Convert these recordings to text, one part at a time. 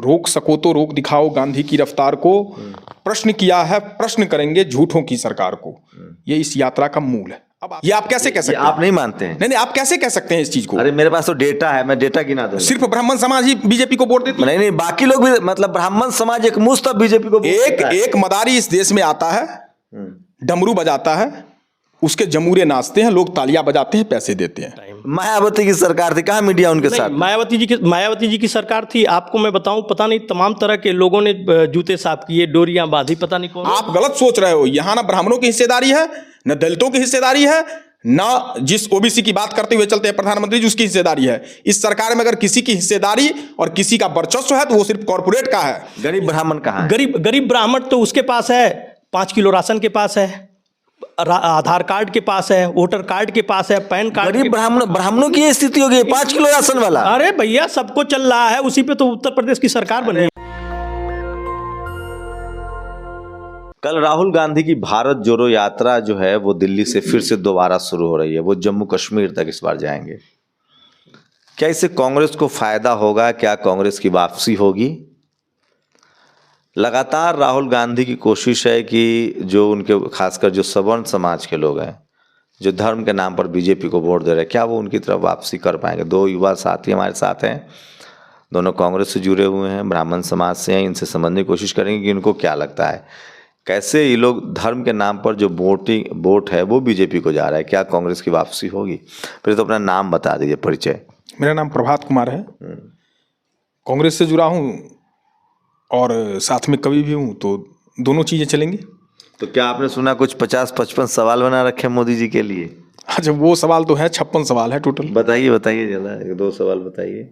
रोक सको तो रोक दिखाओ गांधी की रफ्तार को, प्रश्न किया है प्रश्न करेंगे झूठों की सरकार को। ये इस यात्रा का मूल है। अब ये आप कैसे कह सकते हैं? आप नहीं मानते हैं? नहीं, आप कैसे कह सकते हैं इस चीज को? अरे मेरे पास तो डेटा है, मैं डेटा गिना दूंगा। सिर्फ ब्राह्मण समाज ही बीजेपी को वोट देती है? नहीं, बाकी लोग भी, मतलब ब्राह्मण समाज एक मुश्त बीजेपी को एक मदारी इस देश में आता है, डमरू बजाता है, उसके जमूरे नाचते हैं, लोग तालियां बजाते हैं, पैसे देते हैं। मायावती की सरकार थी, कहाँ मीडिया उनके साथ? मायावती जी की सरकार थी। आपको मैं बताऊं, पता नहीं तमाम तरह के लोगों ने जूते साफ किए, डोरियां बांधी, पता नहीं कौन। आप गलत सोच रहे हो। यहाँ ना ब्राह्मणों की हिस्सेदारी है, न दलितों की हिस्सेदारी है, ना जिस ओबीसी की बात करते हुए चलते हैं प्रधानमंत्री जी उसकी हिस्सेदारी है। इस सरकार में अगर किसी की हिस्सेदारी और किसी का वर्चस्व है तो वो सिर्फ कॉर्पोरेट का है। गरीब ब्राह्मण कहाँ है? गरीब ब्राह्मण तो उसके पास है, 5 किलो राशन के पास है, आधार कार्ड के पास है, वोटर कार्ड के पास है, पैन कार्ड। गरीब ब्राह्मणों की ये स्थिति हो गई, 5 किलो राशन वाला। अरे भैया, सबको चल रहा है, उसी पे तो उत्तर प्रदेश की सरकार बनी। कल राहुल गांधी की भारत जोड़ो यात्रा जो है वो दिल्ली से फिर से दोबारा शुरू हो रही है। वो जम्मू कश्मीर तक इस बार जाएंगे। क्या इससे कांग्रेस को फायदा होगा? क्या कांग्रेस की वापसी होगी? लगातार राहुल गांधी की कोशिश है कि जो उनके खासकर जो सवर्ण समाज के लोग हैं, जो धर्म के नाम पर बीजेपी को वोट दे रहे हैं, क्या वो उनकी तरफ वापसी कर पाएंगे? 2 युवा साथी हमारे साथ हैं, दोनों कांग्रेस से जुड़े हुए हैं, ब्राह्मण समाज से हैं। इनसे समझने की कोशिश करेंगे कि इनको क्या लगता है, कैसे ये लोग धर्म के नाम पर जो वोट है वो बीजेपी को जा रहा है। क्या कांग्रेस की वापसी होगी? फिर तो अपना नाम बता दीजिए, परिचय। मेरा नाम प्रभात कुमार है, कांग्रेस से जुड़ा हूँ और साथ में कवि भी हूँ, तो दोनों चीज़ें चलेंगी। तो क्या आपने सुना कुछ 50-55 सवाल बना रखे हैं मोदी जी के लिए? अच्छा, वो सवाल तो है, 56 सवाल है टोटल। बताइए जरा, 1-2 सवाल बताइए।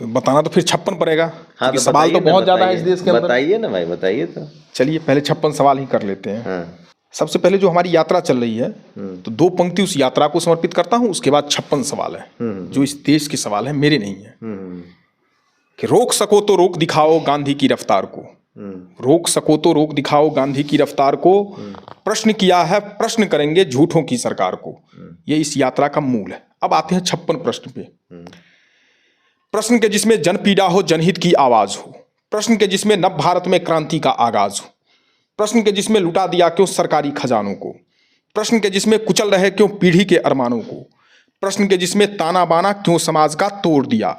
बताना तो फिर 56 पड़ेगा। हाँ, तो सवाल तो बहुत ज्यादा है इस देश के अंदर। बताइए ना भाई, बताइए तो। चलिए पहले 56 सवाल ही कर लेते हैं। हाँ। सबसे पहले जो हमारी यात्रा चल रही है, तो 2 पंक्ति उस यात्रा को समर्पित करता हूँ, उसके बाद 56 सवाल है जो इस देश के सवाल है, मेरे नहीं है। कि रोक सको तो रोक दिखाओ गांधी की रफ्तार को, रोक सको तो रोक दिखाओ गांधी की रफ्तार को, प्रश्न किया है प्रश्न करेंगे झूठों की सरकार को। ये इस यात्रा का मूल है। अब आते हैं 56 प्रश्न पे। प्रश्न के जिसमें जनपीड़ा हो, जनहित की आवाज हो, प्रश्न के जिसमें नव भारत में क्रांति का आगाज हो, प्रश्न के जिसमें लुटा दिया क्यों सरकारी खजानों को, प्रश्न के जिसमें कुचल रहे क्यों पीढ़ी के अरमानों को, प्रश्न के जिसमें ताना बाना क्यों समाज का तोड़ दिया,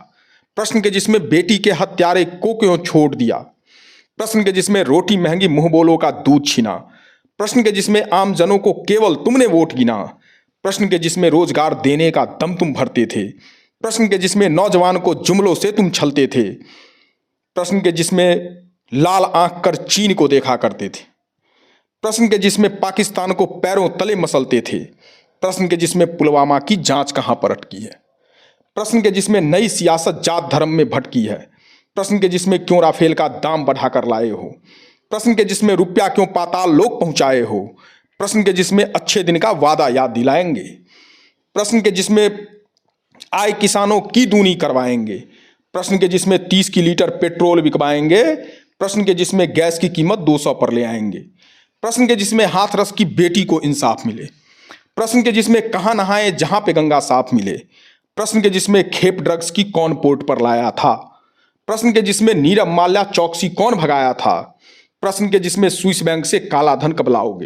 प्रश्न के जिसमें बेटी के हत्यारे को क्यों छोड़ दिया, प्रश्न के जिसमें रोटी महंगी मुंह बोलों का दूध छीना, प्रश्न के जिसमें आम जनों को केवल तुमने वोट गिना, प्रश्न के जिसमें रोजगार देने का दम तुम भरते थे, प्रश्न के जिसमें नौजवान को जुमलों से तुम छलते थे, प्रश्न के जिसमें लाल आंख कर चीन को देखा करते थे, प्रश्न के जिसमें पाकिस्तान को पैरों तले मसलते थे, प्रश्न के जिसमें पुलवामा की जांच कहां पर अटकी है, प्रश्न के जिसमें नई सियासत जात धर्म में भटकी है, प्रश्न के जिसमें क्यों राफेल का दाम बढ़ाकर लाए हो, प्रश्न के जिसमें रुपया क्यों पाताल लोक पहुंचाए हो, प्रश्न के जिसमें अच्छे दिन का वादा याद दिलाएंगे, प्रश्न के जिसमें आय किसानों की दूनी करवाएंगे, प्रश्न के जिसमें 30 की लीटर पेट्रोल बिकवाएंगे, प्रश्न के जिसमें गैस की कीमत 200 पर ले आएंगे, प्रश्न के जिसमें हाथरस की बेटी को इंसाफ मिले, प्रश्न के जिसमें कहाँ नहाए जहां पे गंगा साफ मिले, प्रश्न के जिसमें खेप ड्रग्स की कौन पोर्ट पर लाया था, प्रश्न के जिसमें नीरव माल्या चौकसी कौन भगाया था, प्रश्न के जिसमें स्विस बैंक से काला धन कब लाओगे,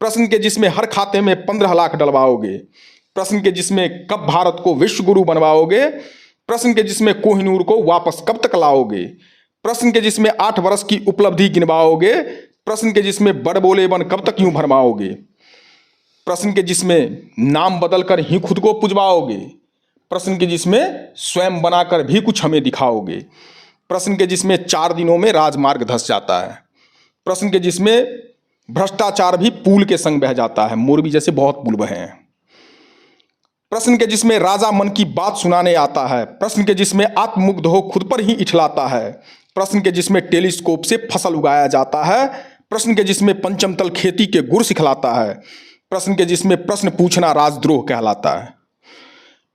प्रश्न के जिसमें हर खाते में 15 लाख डलवाओगे, प्रश्न के जिसमें कब भारत को विश्व गुरु बनवाओगे, प्रश्न के जिसमें कोहिनूर को वापस कब तक लाओगे, प्रश्न के जिसमें 8 वर्ष की उपलब्धि गिनवाओगे, प्रश्न के जिसमें बड़ बोले बन कब तक यूं भरमाओगे, प्रश्न के जिसमें नाम बदलकर ही खुद को पुजवाओगे, प्रश्न के जिसमें स्वयं बनाकर भी कुछ हमें दिखाओगे, प्रश्न के जिसमें 4 दिनों में राजमार्ग धंस जाता है, प्रश्न के जिसमें भ्रष्टाचार भी पुल के संग बह जाता है, मोरबी जैसे बहुत पुल बहे हैं, प्रश्न के जिसमें राजा मन की बात सुनाने आता है, प्रश्न के जिसमें आत्ममुग्ध हो खुद पर ही इठलाता है, प्रश्न के जिसमें टेलीस्कोप से फसल उगाया जाता है, प्रश्न के जिसमें पंचम तल खेती के गुर सिखलाता है, प्रश्न के जिसमें प्रश्न पूछना राजद्रोह कहलाता है,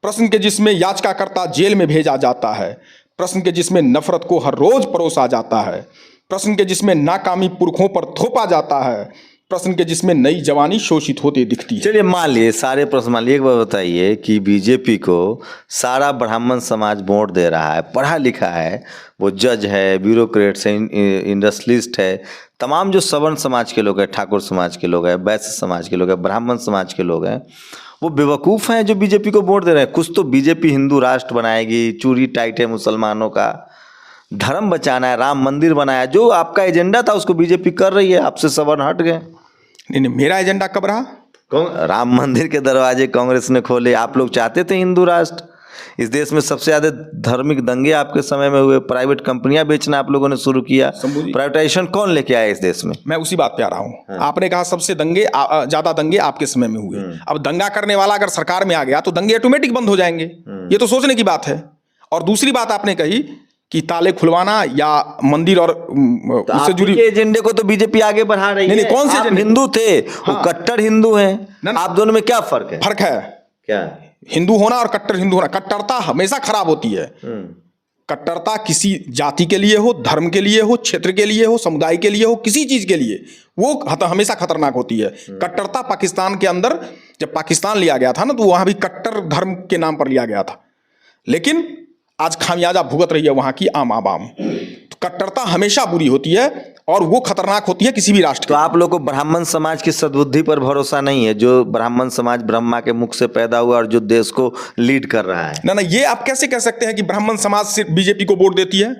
प्रश्न के जिसमें याचिकाकर्ता जेल में भेजा जाता है, प्रश्न के जिसमें नफरत को हर रोज परोसा जाता है, प्रश्न के जिसमें नाकामी पुरखों पर थोपा जाता है, प्रश्न के जिसमें नई जवानी शोषित होते दिखती है। चलिए मान लिए सारे प्रश्न मान लिए, एक बार बताइए कि बीजेपी को सारा ब्राह्मण समाज वोट दे रहा है, पढ़ा लिखा है, वो जज है, ब्यूरोक्रेट्स है, इंडस्ट्रियलिस्ट है, तमाम जो सवर्ण समाज के लोग हैं, ठाकुर समाज के लोग हैं, वैश्य समाज के लोग हैं, ब्राह्मण समाज के लोग हैं, वो बेवकूफ़ हैं जो बीजेपी को वोट दे रहे हैं। कुछ तो बीजेपी हिंदू राष्ट्र बनाएगी, चूरी टाइट है मुसलमानों का, धर्म बचाना है, राम मंदिर बनाया, जो आपका एजेंडा था उसको बीजेपी कर रही है, आपसे सवर्ण हट गए। नहीं, मेरा एजेंडा कब रहा? राम मंदिर के दरवाजे कांग्रेस ने खोले, आप लोग चाहते थे हिंदू राष्ट्र। इस देश में सबसे ज्यादा धार्मिक दंगे आपके समय में हुए, प्राइवेट कंपनियां बेचना आप लोगों ने शुरू किया, प्राइवेटाइजेशन कौन लेके आया इस देश में? मैं उसी बात पे आ रहा हूँ। आपने कहा सबसे ज्यादा दंगे आपके समय में हुए। अब दंगा करने वाला अगर सरकार में आ गया तो दंगे ऑटोमेटिक बंद हो जाएंगे, ये तो सोचने की बात है। और दूसरी बात आपने कही कि ताले खुलवाना या मंदिर और उससे जुड़ी एजेंडे को तो बीजेपी आगे बढ़ा रही है। नहीं, कौन से आप हिंदू थे, वो कट्टर हिंदू हैं, आप दोनों में क्या फर्क है? फर्क है क्या? हिंदू होना और कट्टर हिंदू होना। कट्टरता हमेशा खराब होती है। कट्टरता किसी जाति के लिए हो, धर्म के लिए हो, क्षेत्र के लिए हो, समुदाय के लिए हो, किसी चीज के लिए, वो हमेशा खतरनाक होती है। कट्टरता पाकिस्तान के अंदर जब पाकिस्तान लिया गया था ना, तो वहां भी कट्टर धर्म के नाम पर लिया गया था, लेकिन आज खामियाजा भुगत रही है वहां की आम आवाम। तो कट्टरता हमेशा बुरी होती है और वो खतरनाक होती है किसी भी राष्ट्र तो आप लोग को ब्राह्मण समाज की सद्बुद्धि पर भरोसा नहीं है, जो ब्राह्मण समाज ब्रह्मा के मुख से पैदा हुआ और जो देश को लीड कर रहा है? ना, ये आप कैसे कह सकते हैं कि ब्राह्मण समाज सिर्फ बीजेपी को वोट देती है?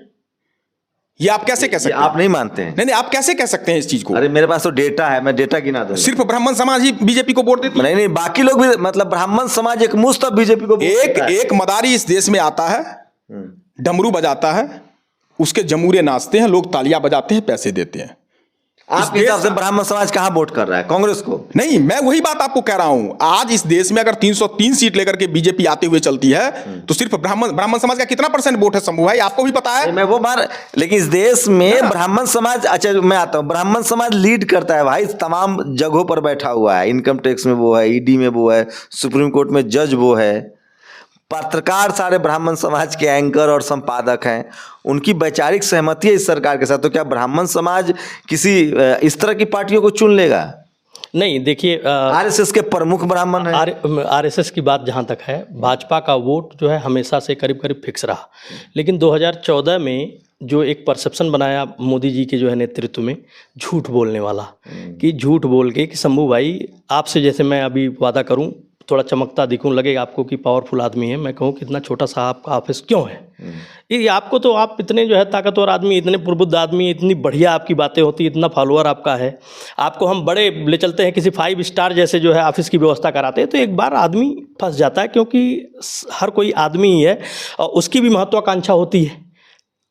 ये आप कैसे कह सकते हैं? आप नहीं मानते हैं? नहीं, आप कैसे कह सकते हैं इस चीज को? अरे मेरे पास तो डेटा है, मैं डेटा गिना दूंगा। सिर्फ ब्राह्मण समाज ही बीजेपी को वोट देती है? नहीं, बाकी लोग भी, मतलब ब्राह्मण समाज एक मुश्त बीजेपी को एक मदारी इस देश में आता है, डमरू बजाता है, उसके जमूरे नाचते हैं, लोग तालियां बजाते हैं, पैसे देते हैं। आपके हिसाब से ब्राह्मण समाज कहां वोट कर रहा है? कांग्रेस को? नहीं, मैं वही बात आपको कह रहा हूं। आज इस देश में अगर 303 सीट लेकर के बीजेपी आते हुए चलती है तो सिर्फ ब्राह्मण समाज का कितना % वोट है शंभू भाई? आपको भी पता है। मैं वो बार, लेकिन इस देश में ब्राह्मण समाज, अच्छा मैं आता हूं, ब्राह्मण समाज लीड करता है भाई, तमाम जगहों पर बैठा हुआ है, इनकम टैक्स में वो है, ईडी में वो है, सुप्रीम कोर्ट में जज वो है, पत्रकार सारे ब्राह्मण समाज के एंकर और संपादक हैं, उनकी वैचारिक सहमति है इस सरकार के साथ। तो क्या ब्राह्मण समाज किसी इस तरह की पार्टियों को चुन लेगा? नहीं, देखिए आरएसएस के प्रमुख ब्राह्मण हैं। आरएसएस की बात जहाँ तक है, भाजपा का वोट जो है हमेशा से करीब करीब फिक्स रहा, लेकिन 2014 में जो एक परसेप्शन बनाया मोदी जी के जो है नेतृत्व में, झूठ बोलने वाला, कि झूठ बोल के कि शंभू भाई आपसे जैसे मैं अभी वादा करूं, थोड़ा चमकता दिखूं, लगेगा आपको कि पावरफुल आदमी है, मैं कहूँ कितना छोटा सा आपका ऑफिस क्यों है? ये आपको तो, आप इतने जो है ताकतवर आदमी, इतने प्रबुद्ध आदमी, इतनी बढ़िया आपकी बातें होती, इतना फॉलोअर आपका है, आपको हम बड़े ले चलते हैं किसी 5 स्टार जैसे जो है ऑफिस की व्यवस्था कराते हैं, तो एक बार आदमी फंस जाता है, क्योंकि हर कोई आदमी ही है और उसकी भी महत्वाकांक्षा होती है,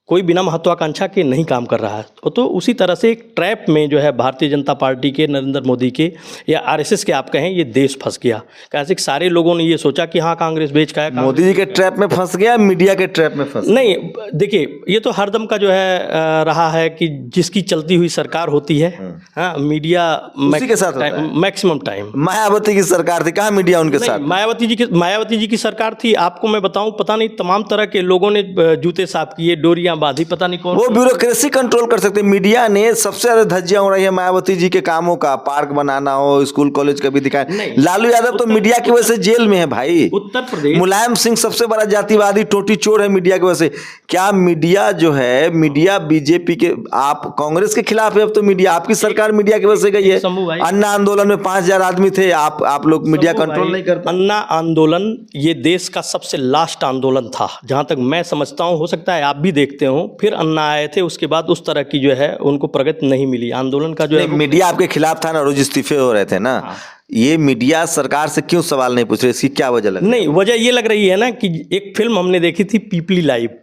कोई बिना महत्वाकांक्षा के नहीं काम कर रहा है। तो उसी तरह से एक ट्रैप में जो है भारतीय जनता पार्टी के, नरेंद्र मोदी के या आरएसएस के आप कहें, ये देश फंस गया। कैसे सारे लोगों ने ये सोचा कि हाँ कांग्रेस बेच का है, मोदी जी के ट्रैप में फंस गया, मीडिया के ट्रैप में फंस? नहीं, देखिए ये तो हरदम का जो है रहा है कि जिसकी चलती हुई सरकार होती है, हाँ, मीडिया उसी के साथ मैक्सिमम टाइम। मायावती की सरकार थी, कहाँ मीडिया उनके साथ? मायावती जी की सरकार थी। आपको मैं बताऊं, पता नहीं तमाम तरह के लोगों ने जूते साफ किए, डोरियां बांधी, पता नहीं कौन। वो ब्यूरोक्रेसी कंट्रोल कर सकते। मीडिया ने सबसे ज्यादा धज्जियां उड़ाई है मायावती जी के कामों का, पार्क बनाना हो, स्कूल कॉलेज का भी दिखाया। लालू यादव तो मीडिया की वजह से जेल में है भाई। उत्तर प्रदेश, मुलायम सिंह सबसे बड़ा जातिवादी टोटी चोर है मीडिया की वजह से। क्या मीडिया जो है, मीडिया बीजेपी के, आप कांग्रेस के खिलाफ है अब तो मीडिया, आपकी सरकार मीडिया की वजह से गई है। अन्ना आंदोलन में 5000 आदमी थे, आप लोग मीडिया कंट्रोल नहीं करते। अन्ना आंदोलन ये देश का सबसे लास्ट आंदोलन था, जहां तक मैं समझता हूं, हो सकता है आप भी देखते हो। फिर अन्ना आए थे, उसके बाद उस तरह की जो है उनको प्रगति नहीं मिली आंदोलन का। जो है मीडिया आपके खिलाफ था ना, रोज इस्तीफे हो रहे थे ना। ये मीडिया सरकार से क्यों सवाल नहीं पूछ रही, इसकी क्या वजह लग रही है? नहीं, वजह ये लग रही है ना कि एक फिल्म हमने देखी थी पीपली लाइव,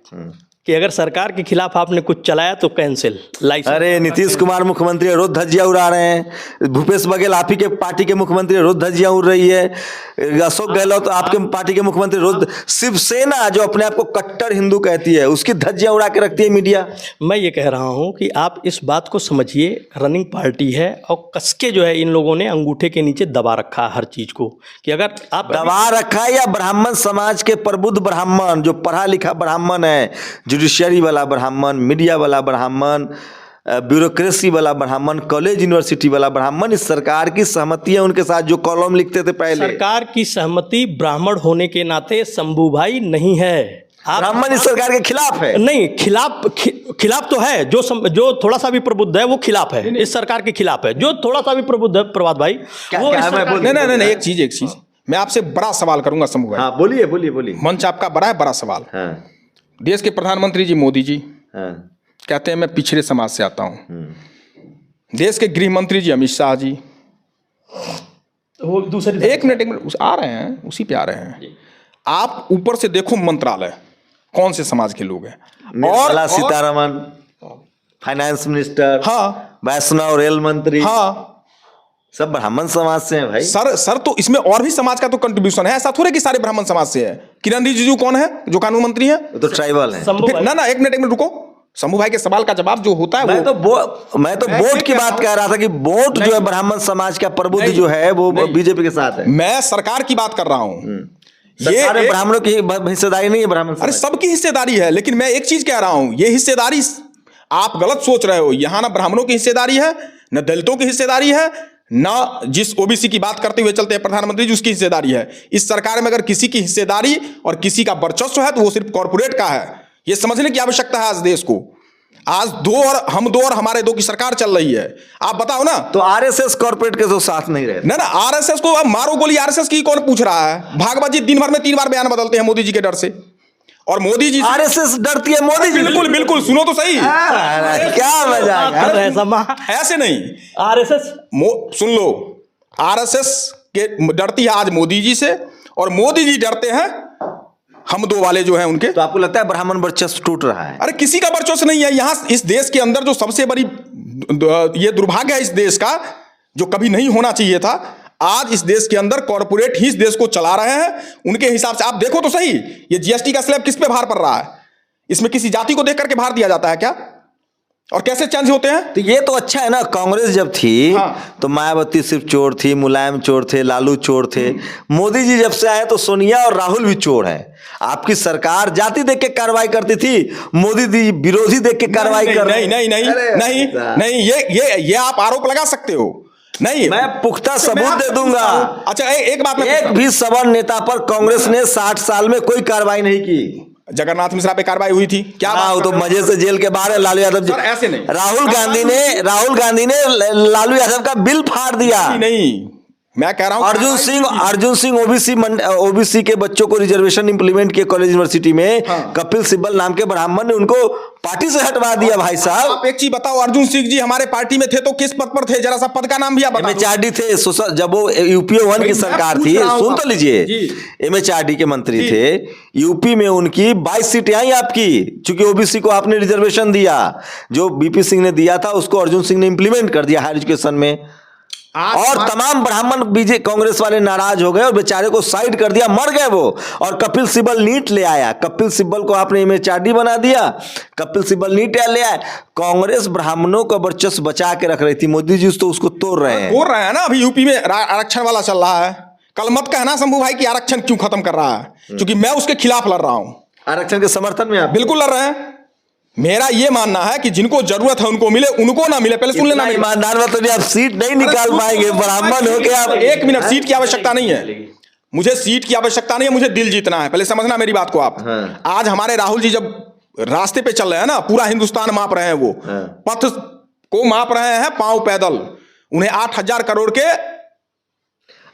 कि अगर सरकार के खिलाफ आपने कुछ चलाया तो कैंसिल लाइसेंस। अरे नीतीश कुमार मुख्यमंत्री रोज धज्जियां उड़ा रहे हैं, भूपेश बघेल आप ही के पार्टी के मुख्यमंत्री रोज धज्जियां उड़ रही है, अशोक गहलोत आपके पार्टी के मुख्यमंत्री रोज, शिवसेना जो अपने आप को कट्टर हिंदू कहती है उसकी धज्जियां उड़ा के रखती है मीडिया। मैं ये कह रहा हूँ कि आप इस बात को समझिए, रनिंग पार्टी है और कसके जो है इन लोगों ने अंगूठे के नीचे दबा रखा हर चीज को, कि अगर आप दबा रखा है, या ब्राह्मण समाज के प्रबुद्ध ब्राह्मण जो पढ़ा लिखा ब्राह्मण है, जुडिशियरी वाला ब्राह्मण, मीडिया वाला ब्राह्मण, ब्यूरोक्रेसी वाला ब्राह्मण, कॉलेज यूनिवर्सिटी वाला ब्राह्मण, इस सरकार की सहमति है उनके साथ जो कॉलम लिखते थे पहले? सरकार की सहमति ब्राह्मण होने के नाते शंभू भाई नहीं है। ब्राह्मण इस सरकार के खिलाफ है? नहीं, खिलाफ तो है। जो थोड़ा सा भी प्रबुद्ध है वो खिलाफ है, इस सरकार के खिलाफ है। जो थोड़ा सा भी प्रबुद्ध है प्रभात भाई, वो इस सरकार के- नहीं, एक चीज मैं आपसे बड़ा सवाल करूंगा शंभू भाई। हाँ, बोलिए। मंच आपका बड़ा है, बड़ा सवाल। हाँ, देश के प्रधानमंत्री जी मोदी जी हाँ, कहते हैं मैं पिछड़े समाज से आता हूं। देश के गृह मंत्री जी अमित शाह जी, वो दूसरी एक मिनट आ रहे हैं, उसी पे आ रहे हैं। आप ऊपर से देखो मंत्रालय कौन से समाज के लोग हैं। निर्मला सीतारमण, फाइनेंस मिनिस्टर, हाँ, वैष्णव रेल मंत्री, हाँ, सब ब्राह्मण समाज से हैं भाई। सर तो इसमें और भी समाज का तो कंट्रीब्यूशन है, ऐसा थोड़े कि सारे ब्राह्मण समाज से है। किरण रिजिजू कौन है जो कानून मंत्री है? वो तो ट्राइबल है। शंभू भाई, ना एक मिनट रुको। शंभू भाई के सवाल का जवाब जो होता है मैं तो वोट की बात कह रहा था कि वोट जो है ब्राह्मण समाज का प्रबुद्ध जो है वो बीजेपी के साथ है। मैं सरकार की बात कर रहा हूं। सरकार में ब्राह्मणों की हिस्सेदारी नहीं है ब्राह्मण अरे सबकी हिस्सेदारी है, लेकिन मैं एक चीज कह रहा हूं, ये हिस्सेदारी आप गलत सोच रहे हो। यहां ना ब्राह्मणों की हिस्सेदारी है, न दलितों की हिस्सेदारी है, ना जिस ओबीसी की बात करते हुए चलते हैं प्रधानमंत्री जी उसकी हिस्सेदारी है। इस सरकार में अगर किसी की हिस्सेदारी और किसी का वर्चस्व है तो वो सिर्फ कॉर्पोरेट का है। ये समझने की आवश्यकता है आज देश को। आज हम दो और हमारे दो की सरकार चल रही है। आप बताओ ना। तो आरएसएस कॉर्पोरेट के तो साथ नहीं रहे ना आरएसएस को अब मारो गोली, आरएसएस की कौन पूछ रहा है? भागवत जी दिन भर में 3 बार बयान बदलते हैं मोदी जी के डर से, और मोदी जी आरएसएस डरती है मोदी जी। बिल्कुल सुनो तो सही। क्या मजाक कर रहे हैं समा, ऐसे नहीं। आरएसएस सुन लो, आरएसएस के डरती है आज मोदी जी से, और मोदी जी डरते हैं हम दो वाले जो हैं उनके। तो आपको लगता है ब्राह्मण वर्चस्व टूट रहा है? अरे किसी का वर्चस्व नहीं है यहाँ। इस देश के अंदर जो सबसे बड़ी ये दुर्भाग्य है इस देश का, जो कभी नहीं होना चाहिए था, आज इस देश के अंदर कॉर्पोरेट ही इस देश को चला रहे हैं उनके हिसाब से। आप देखो तो सही, ये जीएसटी का स्लैब किस पे भार पड़ रहा है? इसमें किसी जाति को देख करके भार दिया जाता है क्या? और कैसे चेंज होते हैं? तो ये तो अच्छा है ना। कांग्रेस जब थी हाँ। तो मायावती सिर्फ चोर थी, मुलायम चोर थे, लालू चोर थे। मोदी जी जब से आए तो सोनिया और राहुल भी चोर हैं। आपकी सरकार जाति देख के कार्रवाई करती थी, मोदी जी विरोधी देख के कार्रवाई कर रहे हैं। नहीं, ये आप आरोप लगा सकते हो। नहीं, मैं पुख्ता सबूत दे दूंगा। अच्छा एक बात मैं एक भी सवर्ण नेता पर कांग्रेस ने 60 साल में कोई कार्रवाई नहीं की। जगन्नाथ मिश्रा पे कार्रवाई हुई थी क्या? वो तो मजे से जेल के बाहर है लालू यादव जी। ऐसे नहीं। राहुल गांधी ने लालू यादव का बिल फाड़ दिया। नहीं, मैं कह रहा हूं अर्जुन सिंह ओबीसी के बच्चों को रिजर्वेशन इंप्लीमेंट किए कॉलेज यूनिवर्सिटी में। हाँ। कपिल सिब्बल नाम के ब्राह्मण ने उनको पार्टी से हटवा दिया। भाई साहब, आप एक चीज बताओ, अर्जुन सिंह जी हमारे पार्टी में थे तो किस पद पर थे? जरा सा पद का नाम भी आप बता दो। MHRD थे जब वो यूपी 1 की सरकार थी। सुन तो लीजिए, MHRD के मंत्री थे। यूपी में उनकी 22 सीटें आई आपकी, चूंकि ओबीसी को आपने रिजर्वेशन दिया। जो बीपी सिंह ने दिया था उसको अर्जुन सिंह ने इंप्लीमेंट कर दिया हायर एजुकेशन में। और तमाम ब्राह्मण बीजे कांग्रेस वाले नाराज हो गए और बेचारे को साइड कर दिया, मर गए वो। और कपिल सिब्बल नीट ले आया। कपिल सिब्बल को आपने MHRD बना दिया, कपिल सिब्बल नीट ले आया। कांग्रेस ब्राह्मणों का वर्चस्व बचा के रख रही थी, मोदी जी तो उसको तोड़ रहे हैं। बोल रहे हैं ना, अभी यूपी में आरक्षण वाला चल रहा है। कल मत कहना शंभू भाई कि आरक्षण क्यों खत्म कर रहा है, क्योंकि मैं उसके खिलाफ लड़ रहा हूं। आरक्षण के समर्थन में आप बिल्कुल लड़ रहे हैं। मेरा ये मानना है कि जिनको जरूरत है उनको मिले, उनको ना मिले। पहले सुन लेना, ईमानदार बात तो आप सीट नहीं निकाल पाएंगे ब्राह्मण हो के। आप एक मिनट, सीट की आवश्यकता नहीं है मुझे, सीट की आवश्यकता नहीं है मुझे, दिल जीतना है। पहले समझना मेरी बात को आप। हाँ। आज हमारे राहुल जी जब रास्ते पे चल रहे हैं ना, पूरा हिंदुस्तान माप रहे हैं, वो पथ को माप रहे हैं पांव पैदल। उन्हें 8,000 करोड़ के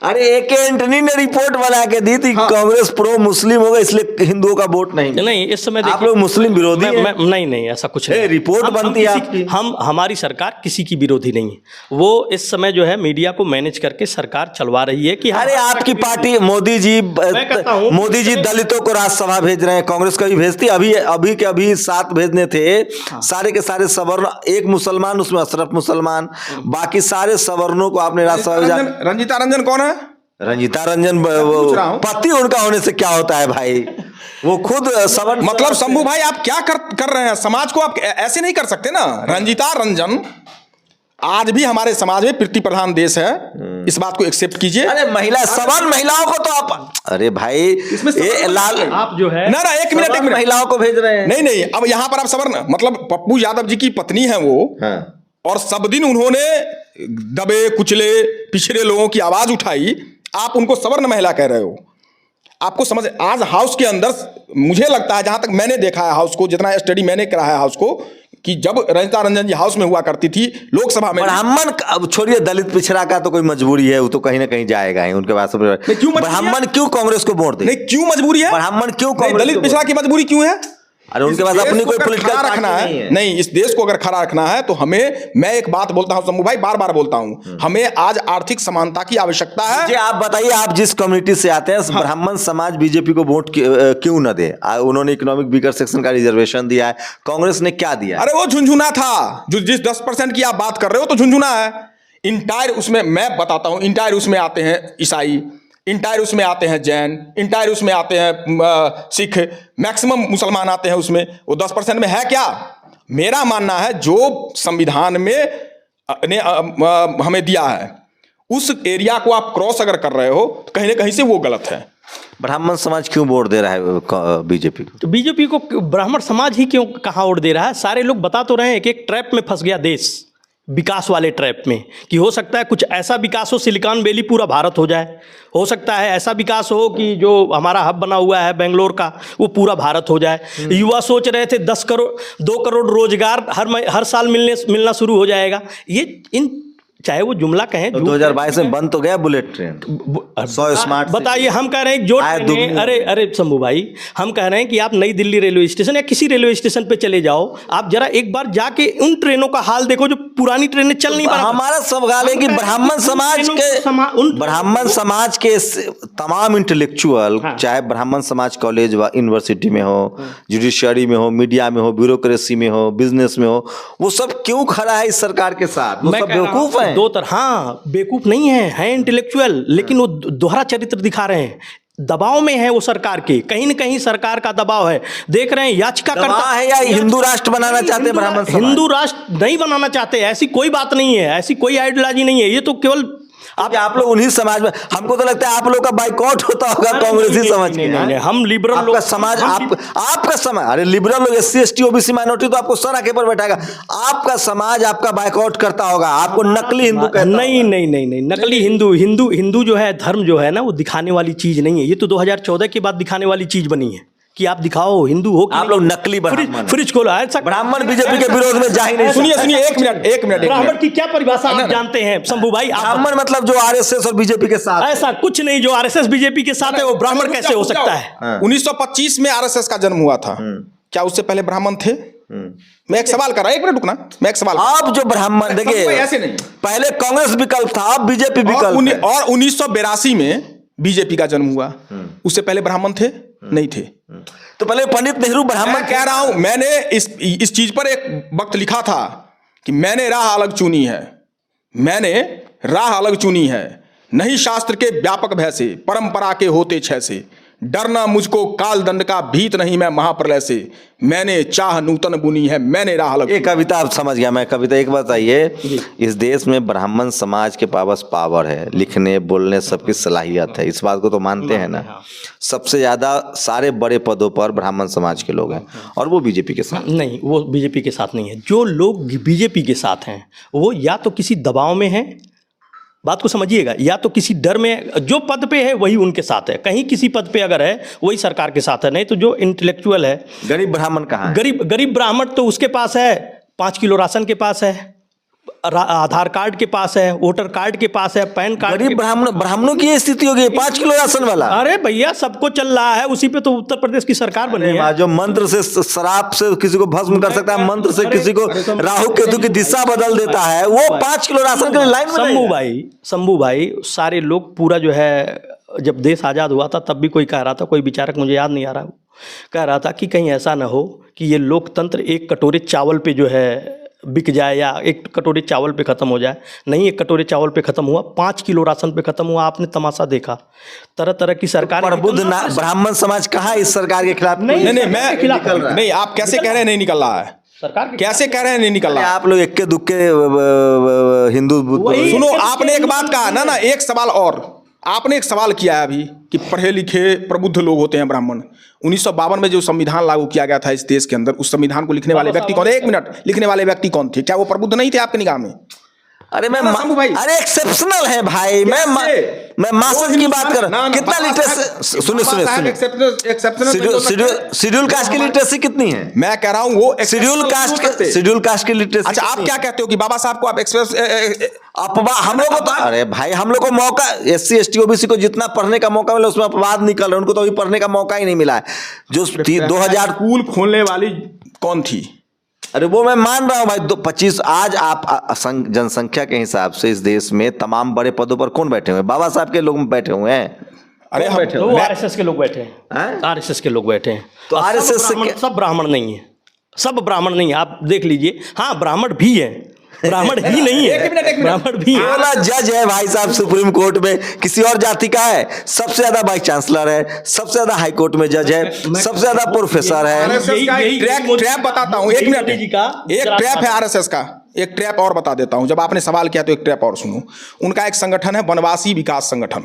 अरे AK एंटनी ने रिपोर्ट बना के दी थी। कांग्रेस प्रो मुस्लिम होगा इसलिए हिंदुओं का वोट नहीं। इस समय आप लोग मुस्लिम विरोधी हैं। नहीं ऐसा कुछ नहीं। रिपोर्ट बनती है आपकी। हमारी सरकार किसी की विरोधी नहीं है। वो इस समय जो है मीडिया को मैनेज करके सरकार चलवा रही है कि अरे आपकी पार्टी मोदी जी दलितों को राज्यसभा भेज रहे हैं। कांग्रेस का भी भेजती, अभी 7 भेजने थे। सारे के सारे सवर्ण, एक मुसलमान, उसमें अशरफ मुसलमान, बाकी सारे सवर्णों को आपने राज्यसभा भेजा। रंजीता रंजन कौन है? रंजीता रंजन पति उनका होने से क्या होता है भाई? वो खुद सवर्ण। मतलब शंभू भाई आप क्या कर रहे हैं? समाज को आप ऐसे नहीं कर सकते ना। रंजीता रंजन आज भी हमारे समाज में प्रीति प्रधान देश है, इस बात को एक्सेप्ट कीजिए। अरे महिला सवर्ण महिलाओं को तो आप, अरे भाई ये लाल आप जो है ना एक मिनट महिलाओं को भेज रहे हैं। नहीं, अब यहाँ पर आप सवर्ण मतलब पप्पू यादव जी की पत्नी है वो, और सब दिन उन्होंने दबे कुचले पिछड़े लोगों की आवाज उठाई, आप उनको सवर्ण महिला कह रहे हो। आपको समझ, आज हाउस के अंदर मुझे लगता है, जहां तक मैंने देखा है हाउस को, जितना स्टडी मैंने करा है हाउस को, कि जब रंजिता रंजन जी हाउस में हुआ करती थी, लोकसभा में ब्राह्मण, अब छोड़िए दलित पिछड़ा का तो कोई मजबूरी है, वो तो कहीं ना कहीं जाएगा ही उनके पास। ब्राह्मण क्यों कांग्रेस को वोट दे? नहीं, क्यों मजबूरी है? ब्राह्मण क्यों दलित पिछड़ा की मजबूरी क्यों है? अरे उनके पास अपनी कोई पॉलिटिकल रखना है नहीं, इस देश को अगर खड़ा रखना है तो हमें, मैं एक बात बोलता हूं शंभू भाई, बार बार बोलता हूं, हमें आज आर्थिक समानता की आवश्यकता है। जी आप बताइए, आप जिस कम्युनिटी से आते हैं, ब्राह्मण समाज बीजेपी को वोट क्यों न दे? उन्होंने इकोनॉमिक वीकर सेक्शन का रिजर्वेशन दिया है, कांग्रेस ने क्या दिया? अरे वो झुंझुना था, जो जिस 10% की आप बात कर रहे हो तो झुंझुना है। इंटायर उसमें मैं बताता हूं, इंटायर उसमें आते हैं ईसाई, इंटायर उसमें आते हैं जैन, इंटायर उसमें आते हैं सिख, मैक्सिमम मुसलमान आते हैं उसमें। वो 10% में है क्या? मेरा मानना है जो संविधान में ने हमें दिया है, उस एरिया को आप क्रॉस अगर कर रहे हो तो कहीं ना कहीं से वो गलत है। ब्राह्मण समाज क्यों वोट दे रहा है बीजेपी को? तो बीजेपी को ब्राह्मण समाज ही क्यों कहाँ वोट दे रहा है? सारे लोग बता तो रहे हैं, एक ट्रैप में फंस गया देश, विकास वाले ट्रैप में, कि हो सकता है कुछ ऐसा विकास हो, सिलिकॉन वैली पूरा भारत हो जाए, हो सकता है ऐसा विकास हो कि जो हमारा हब बना हुआ है बेंगलोर का, वो पूरा भारत हो जाए। युवा सोच रहे थे 2 करोड़ रोजगार हर साल मिलना शुरू हो जाएगा। ये इन चाहे वो जुमला कहें, तो 2022 में बंद तो गया बुलेट ट्रेन, 100 स्मार्ट। बताइए, हम कह रहे हैं जो ट्रेनें, अरे शंभू भाई, हम कह रहे हैं कि आप नई दिल्ली रेलवे स्टेशन या किसी रेलवे स्टेशन पे चले जाओ, आप जरा एक बार जाके उन ट्रेनों का हाल देखो जो पुरानी ट्रेनें चल नहीं पा रही। हमारा सवाल है कि ब्राह्मण समाज के तमाम इंटेलेक्चुअल, चाहे ब्राह्मण समाज कॉलेज व यूनिवर्सिटी में हो, जुडिशियरी में हो, मीडिया में हो, ब्यूरोक्रेसी में हो, बिजनेस में हो, वो सब क्यों खड़ा है इस सरकार के साथ? वो सब बेवकूफ है। दो तरह, हाँ बेवकूफ नहीं है इंटेलेक्चुअल, लेकिन वो दोहरा चरित्र दिखा रहे हैं, दबाव में है वो सरकार के, कहीं न कहीं सरकार का दबाव है। देख रहे हैं याचिकाकर्ता है या हिंदू राष्ट्र बनाना चाहते हैं ब्राह्मण समाज? हिंदू राष्ट्र नहीं बनाना चाहते, ऐसी कोई बात नहीं है, ऐसी कोई आइडियोलॉजी नहीं है, ये तो केवल आप लोग उन्हीं समाज में, हमको तो लगता है आप लोग का बाइकआउट होता होगा कांग्रेसी समाज के। हम लिबरल लोग, समाज आपका समाज, अरे लिबरल लोग, SC ST OBC माइनॉरिटी तो आपको सर आके पर बैठाएगा, आपका समाज आपका बाइकआउट करता होगा, आपको नकली हिंदू कहता होगा। नहीं, नकली हिंदू जो है, धर्म जो है ना, वो दिखाने वाली चीज नहीं है। ये तो 2014 के बाद दिखाने वाली चीज बनी है कि आप दिखाओ हिंदू हो। आप लोग नकली ब्राह्मण, फ्रिज खोला है, ब्राह्मण बीजेपी के विरोध में जा ही नहीं। सुनिए एक मिनट, ब्राह्मण की क्या परिभाषा आप जानते हैं शंभू भाई? ब्राह्मण मतलब जो RSS और बीजेपी के साथ, ऐसा कुछ नहीं, जो RSS बीजेपी के साथ है वो ब्राह्मण कैसे हो सकता है? 1925 में RSS का जन्म हुआ था, क्या उससे पहले ब्राह्मण थे? मैं एक सवाल कर रहा, एक मिनट रुकना, मैं एक सवाल। आप जो ब्राह्मण, देखिए ऐसे नहीं, पहले कांग्रेस विकल्प था, अब बीजेपी विकल्प, और 1982 में बीजेपी का जन्म हुआ, उससे पहले ब्राह्मण थे? नहीं थे। तो पहले पंडित नेहरू ब्राह्मण कह रहा हूं, मैंने इस चीज पर एक वक्त लिखा था कि मैंने राह अलग चुनी है, मैंने राह अलग चुनी है, नहीं शास्त्र के व्यापक भय से, परंपरा के होते क्षय से, डरना मुझको काल दंड का, भीत नहीं मैं महाप्रलय से, मैंने चाह नूतन बुनी है, मैंने राह अलग। ये कविता आप समझ गया, मैं कविता एक बताइए, इस देश में ब्राह्मण समाज के पास पावर है, लिखने बोलने सबकी सलाहियत है, इस बात को तो मानते हैं ना? सबसे ज्यादा सारे बड़े पदों पर ब्राह्मण समाज के लोग हैं, और वो बीजेपी के साथ नहीं, वो बीजेपी के साथ नहीं है। जो लोग बीजेपी के साथ हैं वो या तो किसी दबाव में है, बात को समझिएगा, या तो किसी डर में, जो पद पे है वही उनके साथ है, कहीं किसी पद पे अगर है वही सरकार के साथ है, नहीं तो जो इंटेलेक्चुअल है। गरीब ब्राह्मण कहाँ है? गरीब ब्राह्मण तो उसके पास है 5 किलो राशन के पास है, आधार कार्ड के पास है, वोटर कार्ड के पास है, पैन कार्ड। गरीब ब्राह्मणों की स्थिति हो गई 5 किलो राशन वाला। अरे भैया सबको चल रहा है, उसी पे तो उत्तर प्रदेश की सरकार बनी है। जो मंत्र से शराब से किसी को भस्म कर सकता है, मंत्र से किसी को राहु केतु की दिशा बदल देता है, वो 5 किलो राशन के लिए लाइन में। शंभू भाई सारे लोग पूरा जो है, जब देश आज़ाद हुआ था तब भी कोई कह रहा था, कोई विचारक मुझे याद नहीं आ रहा, कह रहा था कि कहीं ऐसा ना हो कि ये लोकतंत्र एक कटोरे चावल पे जो है बिक जाए, या एक कटोरे चावल पे ख़त्म हो जाए। नहीं, एक कटोरे चावल पे ख़त्म हुआ, 5 किलो राशन पे ख़त्म हुआ। आपने तमाशा देखा, तरह तरह की सरकार। ब्राह्मण समाज कहाँ इस सरकार के खिलाफ? नहीं, मैं नहीं, आप कैसे कह रहे हैं नहीं निकल रहा है? सरकार के कैसे कह रहे हैं नहीं निकल रहा? आप लोग इक्के दुक्के हिंदू वही- सुनो, आपने एक बात कहा ना, एक सवाल और आपने एक सवाल किया है अभी कि पढ़े लिखे प्रबुद्ध लोग होते हैं ब्राह्मण। 1952 में जो संविधान लागू किया गया था इस देश के अंदर, उस संविधान को लिखने वाले व्यक्ति कौन? एक मिनट, लिखने वाले व्यक्ति कौन थे? क्या वो प्रबुद्ध नहीं थे आपकी निगाह में? अरे मैं शंभू भाई, अरे एक्सेप्शनल है भाई, मैं मास्टर्स की बात कर रहा हूं। कितना लिटरेसी, सुनिए शेड्यूल कास्ट की लिटरेसी कितनी है? मैं कह रहा हूं वो शेड्यूल कास्ट की लिटरेसी। अच्छा, आप क्या कहते हो कि बाबा साहब को आप अपवाद हम लोग को? अरे भाई, हम लोग को मौका, SC ST OBC को जितना पढ़ने का मौका मिला उसमें अपवाद निकल रहे, उनको तो अभी पढ़ने का मौका ही नहीं मिला है। जो 2000 स्कूल खोलने वाली कौन थी? अरे वो मैं मान रहा हूँ भाई, 25 आज आप जनसंख्या के हिसाब से इस देश में तमाम बड़े पदों पर कौन बैठे हुए हैं? बाबा साहब के लोग बैठे हुए हैं। अरे हम बैठे तो हुए हैं। RSS के लोग बैठे हैं, RSS के लोग बैठे हैं। तो और RSS सब ब्राह्मण नहीं है, सब ब्राह्मण नहीं है, आप देख लीजिए। हाँ, ब्राह्मण भी है, ब्राह्मण ही नहीं है, एक मिनट। ब्राह्मण भी है। वाला जज है भाई साहब सुप्रीम कोर्ट में, किसी और जाति का है? सबसे ज्यादा वाइस चांसलर है, सबसे ज्यादा हाई कोर्ट में जज है, सबसे ज्यादा प्रोफेसर है। RSS का एक ट्रैप बताता हूँ, एक मिनट, जी का एक ट्रैप है RSS का, एक ट्रैप और बता देता हूँ। जब आपने सवाल किया तो एक ट्रैप और सुनो। उनका एक संगठन है वनवासी विकास संगठन,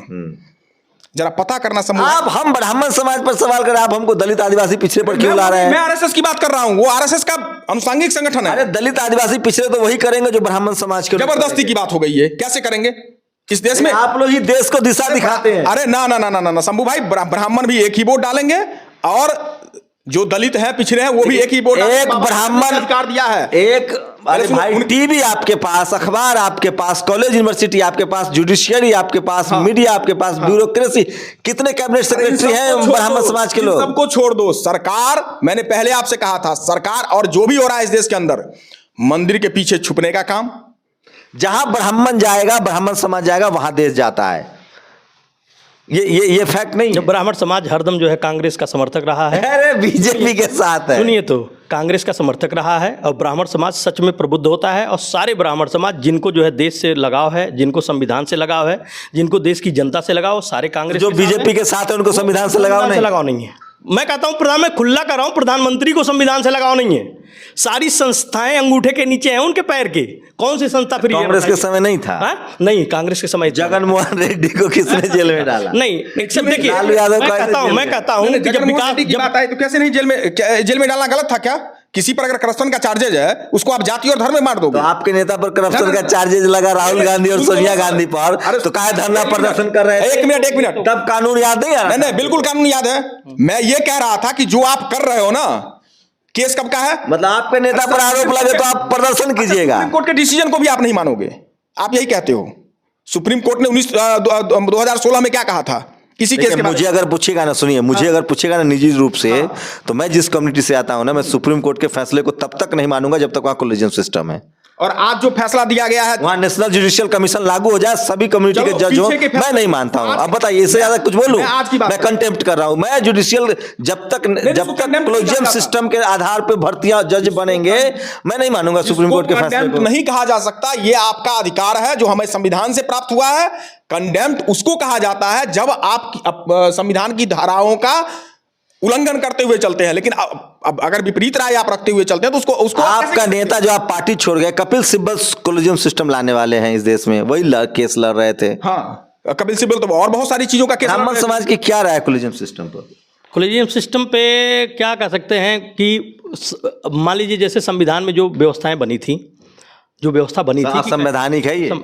जरा पता करना समूह। आप हम ब्राह्मण समाज पर सवाल कर, आप हमको दलित आदिवासी पिछड़े पर क्यों ला रहे हैं? मैं RSS की बात कर रहा हूँ, वो RSS का अनुसांगिक संगठन है। अरे दलित आदिवासी पिछड़े तो वही करेंगे जो ब्राह्मण समाज के लोग जबरदस्ती की बात हो गई है, कैसे करेंगे इस देश में? आप लोग ही देश को दिशा दिखाते हैं। अरे ना ना ना ना ना शंभू भाई, ब्राह्मण भी एक ही वोट डालेंगे और जो दलित हैं पिछड़े हैं वो भी एक ही वोट। एक ब्राह्मण अधिकार दिया है। एक अरे भाई, टीवी आपके पास, अखबार आपके पास, कॉलेज यूनिवर्सिटी आपके पास, जुडिशियरी आपके पास, मीडिया आपके पास, ब्यूरोक्रेसी, कितने कैबिनेट सेक्रेटरी हैं ब्राह्मण समाज के लोग? सबको छोड़ दो। सरकार, मैंने पहले आपसे कहा था, सरकार और जो भी हो रहा है इस देश के अंदर, मंदिर के पीछे छुपने का काम। जहां ब्राह्मण जाएगा, ब्राह्मण समाज जाएगा, वहां देश जाता है। ये फैक्ट नहीं है। ब्राह्मण समाज हरदम जो है कांग्रेस का समर्थक रहा है। अरे बीजेपी के साथ है। सुनिए, तो कांग्रेस का समर्थक रहा है और ब्राह्मण समाज सच में प्रबुद्ध होता है। और सारे ब्राह्मण समाज जिनको जो है देश से लगाव है, जिनको संविधान से लगाव है, जिनको देश की जनता से लगाव, सारे कांग्रेस जो बीजेपी के साथ है उनको संविधान से लगाव नहीं है। मैं कहता हूं, मैं खुला कर रहा हूं, प्रधानमंत्री को संविधान से लगाव नहीं है। सारी संस्थाएं अंगूठे के नीचे हैं उनके पैर के। कौन सी संस्था फ्री है? कांग्रेस के समय नहीं था। नहीं, कांग्रेस के समय जगनमोहन रेड्डी को किसने जेल में डाला? नहीं, एक्सेप्ट देखिए, लालू यादव मैं कहता हूं कि जब विकास की बात आई तो कैसे नहीं जेल में डालना गलत था क्या? किसी पर अगर करप्शन का चार्जेज है उसको आप जाति और धर्म में मार दोगे। तो आपके नेता पर करप्शन का चार्जेज लगा राहुल गांधी और सोनिया गांधी पर, तो काहे धरना प्रदर्शन कर रहे हैं? एक मिनट, तब कानून याद नहीं आ रहा? नहीं, बिल्कुल कानून याद है। मैं ये कह रहा था कि जो आप कर रहे हो ना, केस कब का है? मतलब आपके नेता पर आरोप लगे तो आप प्रदर्शन कीजिएगा। सुप्रीम कोर्ट के डिसीजन को भी आप नहीं मानोगे, आप यही कहते हो। सुप्रीम कोर्ट ने 2016 में क्या कहा था किसी केस के? मुझे अगर पूछेगा ना, सुनिए, मुझे अगर पूछेगा ना निजी रूप से, तो मैं जिस कम्युनिटी से आता हूं ना, मैं सुप्रीम कोर्ट के फैसले को तब तक नहीं मानूंगा जब तक वहां कोलिजन सिस्टम है। और आज जो फैसला दिया गया है, वहां नेशनल जुडिशियल कमीशन लागू हो जाए, सभी कम्युनिटी के जज हो, मैं नहीं मानता हूं। अब बताइए, इससे ज्यादा कुछ बोलूं? मैं कंटेम्प्ट कर रहा हूं। मैं जुडिशियल जब तक कोलिजन सिस्टम के आधार पर भर्तियां जज बनेंगे, मैं नहीं मानूंगा सुप्रीम कोर्ट के फैसले को। नहीं कहा जा सकता, ये आपका अधिकार है जो हमें संविधान से प्राप्त हुआ है। कंडेम्प्ट उसको कहा जाता है जब आप संविधान की धाराओं का उल्लंघन करते हुए चलते हैं। लेकिन अब अगर विपरीत राय आप रखते हुए चलते हैं तो उसको आपका नेता जो आप पार्टी छोड़ गए, कपिल सिब्बल कोलिजियम सिस्टम लाने वाले हैं इस देश में, वही केस लड़ रहे थे। हाँ, कपिल सिब्बल तो और बहुत सारी चीजों का केस। ब्राह्मण समाज की क्या राय है कोलिजियम सिस्टम पर? कोलिजियम सिस्टम पे क्या कह सकते हैं कि मान लीजिए जैसे संविधान में जो व्यवस्थाएं बनी थी, जो व्यवस्था बनी थी, संवैधानिक है ये?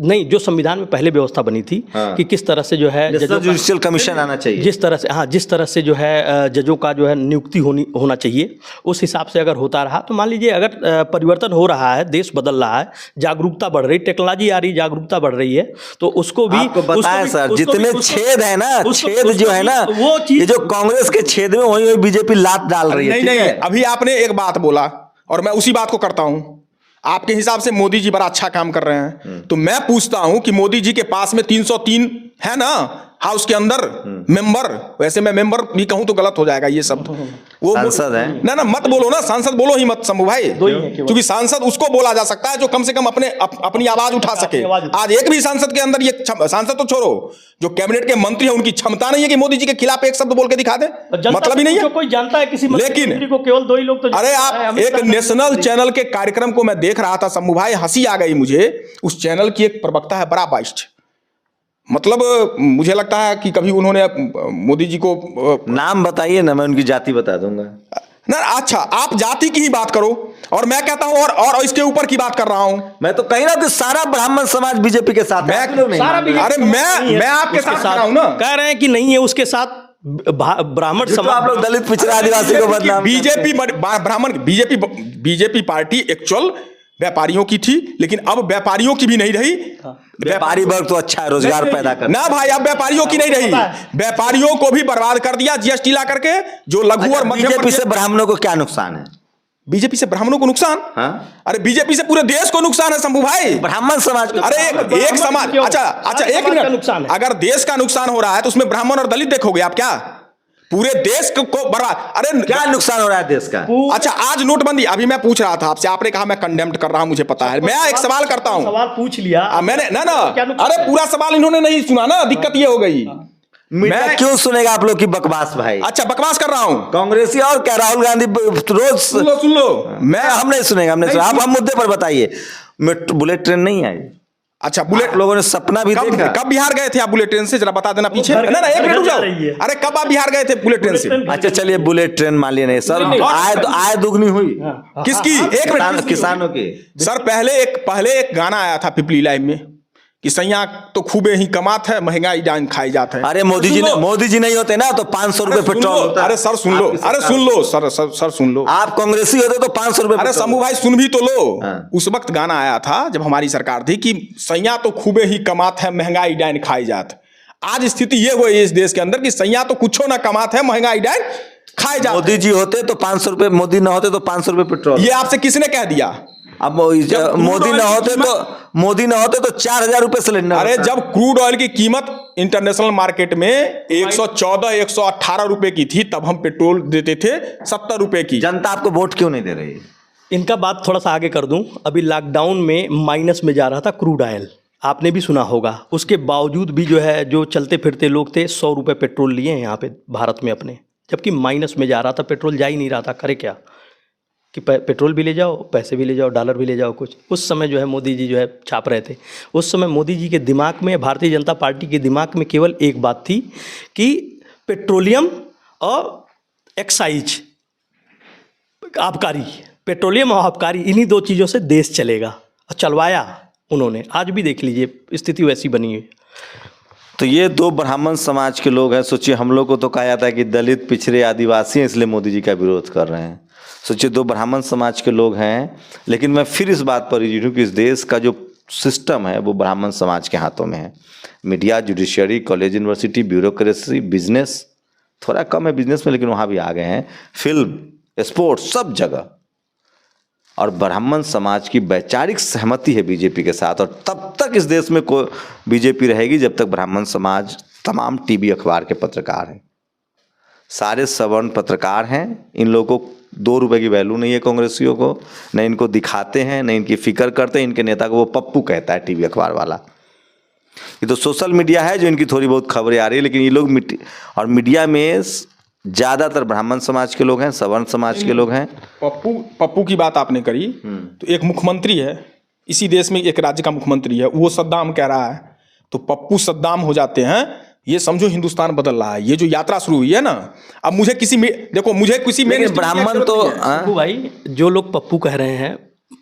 नहीं, जो संविधान में पहले व्यवस्था बनी थी कि किस तरह से जो है जुडिशियल कमीशन आना चाहिए, जिस तरह से, हाँ, जिस तरह से जो है जजों का जो है नियुक्ति होना चाहिए, उस हिसाब से अगर होता रहा तो मान लीजिए अगर परिवर्तन हो रहा है, देश बदल रहा है, जागरूकता बढ़ रही, टेक्नोलॉजी आ रही, जागरूकता बढ़ रही है, तो उसको भी बताएं सर। जितने छेद है ना, छेद जो है ना, वो चीज जो कांग्रेस के छेद में, वही बीजेपी लात डाल रही है। नहीं, अभी आपने एक बात बोला और मैं उसी बात को करता हूं। आपके हिसाब से मोदी जी बड़ा अच्छा काम कर रहे हैं, तो मैं पूछता हूं कि मोदी जी के पास में 303 है ना, हाउस के अंदर मेंबर, वैसे मैं मेंबर भी कहूं तो गलत हो जाएगा ये शब्द, वो सांसद है। ना मत बोलो ना, सांसद बोलो ही मत शंभू भाई, दो ही हैं केवल। क्योंकि सांसद उसको बोला जा सकता है जो कम से कम अपनी आवाज उठा सके। आज एक भी सांसद के अंदर ये सांसद तो छोड़ो, जो कैबिनेट के मंत्री है उनकी क्षमता नहीं है कि मोदी जी के खिलाफ एक शब्द बोल के दिखा दे, मतलब ही नहीं है। कोई जानता है किसी लेकिन मंत्री को? केवल दो ही लोग तो। अरे आप एक नेशनल चैनल के कार्यक्रम को मैं देख रहा था शंभू भाई, हंसी आ गई मुझे। उस चैनल की एक प्रवक्ता है बड़ा बाइस्ट, मतलब मुझे लगता है कि कभी उन्होंने मोदी जी को नाम बताइए ना, मैं उनकी जाति बता दूंगा ना। अच्छा, आप जाति की ही बात करो और मैं कहता हूं और इसके ऊपर की बात कर रहा हूं। मैं तो कह रहा हूं कि सारा ब्राह्मण समाज बीजेपी के साथ है। अरे मैं आपके साथ खड़ा हूं ना। कह रहे हैं कि नहीं है उसके साथ ब्राह्मण समाज। आप लोग दलित पिछड़ा आदिवासी को बदनाम, बीजेपी ब्राह्मण, बीजेपी पार्टी एक्चुअल व्यापारियों की थी, लेकिन अब व्यापारियों की भी नहीं रही। व्यापारी वर्ग तो अच्छा है, रोजगार पैदा कर ना भाई, अब व्यापारियों की नहीं रही, व्यापारियों को भी बर्बाद कर दिया जीएसटी ला करके। जो लघु और मध्यम, बीजेपी से ब्राह्मणों को क्या नुकसान है? बीजेपी से ब्राह्मणों को नुकसान? हाँ? अरे बीजेपी से पूरे देश को नुकसान है शंभू भाई। ब्राह्मण समाज को? अरे एक समाज, अच्छा एक मिनट, अगर देश का नुकसान हो रहा है तो उसमें ब्राह्मण और दलित देखोगे आप क्या? पूरे देश को बर्बाद। अरे क्या नुकसान हो रहा है देश का? अच्छा, आज नोटबंदी, अभी मैं पूछ रहा था आपसे, आपने कहा मैं कंडेम्ड कर रहा हूं, मुझे पता है। मैं एक सवाल करता हूं। सवाल पूछ लिया मैंने ना अरे पूरा सवाल इन्होंने नहीं सुना ना, दिक्कत ये हो गई। मैं क्यों सुनेगा आप लोग की बकवास भाई? अच्छा, बकवास कर रहा हूं। कांग्रेसी और क्या राहुल गांधी रोज सुन लो हम नहीं सुनेगा, हमने सुना। आप हम मुद्दे पर बताइए। बुलेट ट्रेन नहीं आई? अच्छा, बुलेट लोगों ने सपना भी देखा। कब बिहार गए थे आप बुलेट ट्रेन से? जरा बता देना पीछे। ना एक मिनट रुक जाओ। अरे कब आप बिहार गए थे बुलेट ट्रेन से? अच्छा चलिए, बुलेट ट्रेन मान लिया नहीं सर, आय दुगनी हुई किसकी? एक मिनट, किसानों की। सर पहले एक गाना आया था पिपली लाइव में कि सैया तो खूबे ही कमात है, महंगाई डाइन खाई जात है। अरे मोदी जी नहीं होते ना तो 500 रुपए पेट्रोल होता। अरे सर सुन लो, अरे सुन लो सर सुन लो। आप कांग्रेसी होते तो 500 रुपए। अरे शंभू भाई सुन भी तो लो। उस वक्त गाना आया था जब हमारी सरकार थी कि सैया तो खूबे ही कमात है, महंगाई डाइन खाई जात। आज स्थिति ये हुई इस देश के अंदर कि सैया तो कुछ ना कमात है, महंगाई डाइन खाए जाते। मोदी जी होते तो 500 रुपए, मोदी ना होते तो 500 रुपए पेट्रोल। ये आपसे किसने कह दिया? अब मोदी ना होते तो 4000 रुपए सिलेंडर। अरे जब क्रूड ऑयल की कीमत इंटरनेशनल मार्केट में 118 रुपए की थी, तब हम पेट्रोल देते थे 70 रुपए की। जनता आपको वोट क्यों नहीं दे रही? इनका बात थोड़ा सा आगे कर दूं। अभी लॉकडाउन में माइनस में जा रहा था क्रूड ऑयल, आपने भी सुना होगा। उसके बावजूद भी जो है, जो चलते फिरते लोग थे 100 रुपये पेट्रोल लिए हैं यहाँ पे भारत में अपने, जबकि माइनस में जा रहा था, पेट्रोल जा ही नहीं रहा था। करे क्या कि पेट्रोल भी ले जाओ, पैसे भी ले जाओ, डॉलर भी ले जाओ कुछ। उस समय जो है मोदी जी जो है छाप रहे थे। उस समय मोदी जी के दिमाग में, भारतीय जनता पार्टी के दिमाग में केवल एक बात थी कि पेट्रोलियम और एक्साइज, आबकारी, पेट्रोलियम और आबकारी, इन्हीं दो चीज़ों से देश चलेगा, और चलवाया उन्होंने। आज भी देख लीजिए स्थिति वैसी बनी है। तो ये दो ब्राह्मण समाज के लोग हैं। सोचिए, हम लोग को तो कहा जाता है कि दलित पिछड़े आदिवासी हैं, इसलिए मोदी जी का विरोध कर रहे हैं। सोचिए, दो ब्राह्मण समाज के लोग हैं, लेकिन मैं फिर इस बात पर रिजिड हूँ कि इस देश का जो सिस्टम है वो ब्राह्मण समाज के हाथों में है। Media, judiciary, college, university, bureaucracy, business, थोड़ा कम है बिजनेस में लेकिन वहाँ भी आ गए हैं, फिल्म, स्पोर्ट्स, सब जगह। और ब्राह्मण समाज की वैचारिक सहमति है बीजेपी के साथ, और तब तक इस देश में कोई बीजेपी रहेगी जब तक ब्राह्मण समाज तमाम टीवी अखबार के पत्रकार हैं, सारे सवर्ण पत्रकार हैं। इन लोगों को 2 रुपए की वैल्यू नहीं है कांग्रेसियों को, न इनको दिखाते हैं, न इनकी फिक्र करते हैं। इनके नेता को वो पप्पू कहता है टीवी अखबार वाला। ये तो सोशल मीडिया है जो इनकी थोड़ी बहुत खबरें आ रही है, लेकिन ये लोग और मीडिया में ज़्यादातर ब्राह्मण समाज के लोग हैं, सवर्ण समाज के लोग हैं। पप्पू की बात आपने करी, तो एक मुख्यमंत्री है इसी देश में, एक राज्य का मुख्यमंत्री है, वो सद्दाम कह रहा है, तो पप्पू सद्दाम हो जाते हैं। ये समझो हिंदुस्तान बदल रहा है। ये जो यात्रा शुरू हुई है ना, अब मुझे किसी में देखो, मुझे किसी में ब्राह्मण तो भाई, जो लोग पप्पू कह रहे हैं,